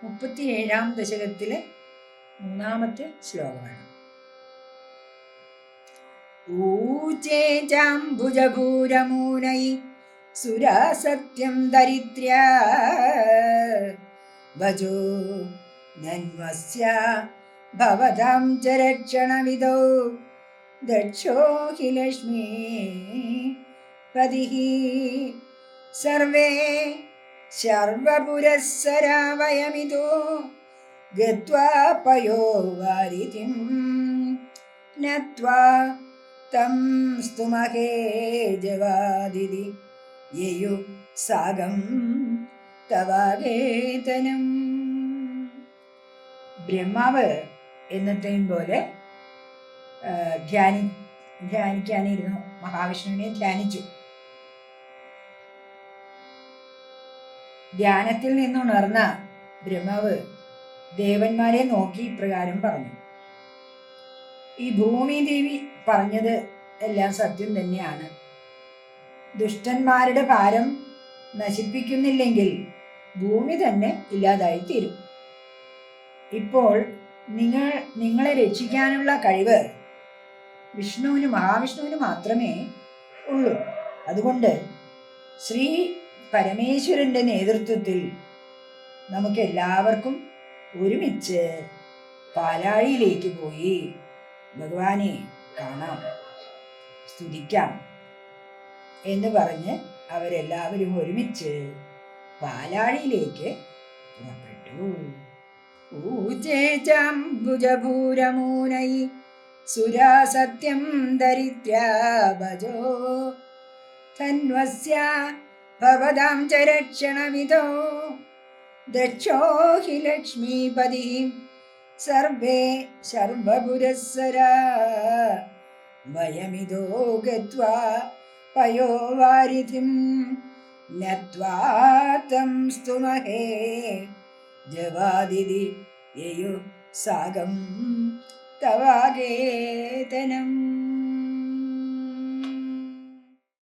37-ാം ദശകത്തിലെ 3-ാമത്തെ ശ്ലോകമാണ്. ഊചേ ജാംബുജഭൂരമൂനൈ സുരാസത്യം ദരിദ്ര്യ ഭജോ നന്വസ്യ ഭവതാം ച രക്ഷണവിദോ ദക്ഷോ he Lakshmi പതിഃ survey ശർവപുരസ്സരാ വയമിതോ ഗത്വാ പയോവാരിധിം നത്വാ തം സ്തുമഹേ ജവാദിതി യയു സാഗം തവാഗേതനം. ബ്രഹ്മാവ് എന്നത്തെയും പോലെ ധ്യാനിക്കാനിരുന്നു. മഹാവിഷ്ണുവിനെ ധ്യാനിച്ചു. ധ്യാനത്തിൽ നിന്നുണർന്ന ബ്രഹ്മാവ് ദേവന്മാരെ നോക്കി ഇപ്രകാരം പറഞ്ഞു: ഈ ഭൂമിദേവി പറഞ്ഞത് എല്ലാം സത്യം തന്നെയാണ്. ദുഷ്ടന്മാരുടെ ഭാരം നശിപ്പിക്കുന്നില്ലെങ്കിൽ ഭൂമി തന്നെ ഇല്ലാതായി തീരും. ഇപ്പോൾ നിങ്ങളെ രക്ഷിക്കാനുള്ള കഴിവ് മഹാവിഷ്ണുവിന് മാത്രമേ ഉള്ളൂ. അതുകൊണ്ട് ശ്രീ പരമേശ്വരന്റെ നേതൃത്വത്തിൽ നമുക്ക് എല്ലാവർക്കും ഒരുമിച്ച് പാലാഴിയിലേക്ക് പോയി ഭഗവാനെ കാണാം, സ്തുതിക്കാം എന്ന് പറഞ്ഞ് അവരെല്ലാവരും ഒരുമിച്ച് പാലാഴിയിലേക്ക് പുറപ്പെട്ടു. ഊചേജാംബുജഭൂരമൂനൈ സുരാസത്യം ദരിദ്ര്യ ഭജോ ധന്വസ്യ ഭവതാം ച രക്ഷണവിദോ ദക്ഷോ ഹി ലക്ഷ്മീപതി സർവേ ശർവപുരസ്സരാ വയമിതോ ഗത്വാ പയോവാരിധിം നത്വാ തം സ്തുമഹേ ജവാദിതി യയു സാഗം തവാഗേതനം.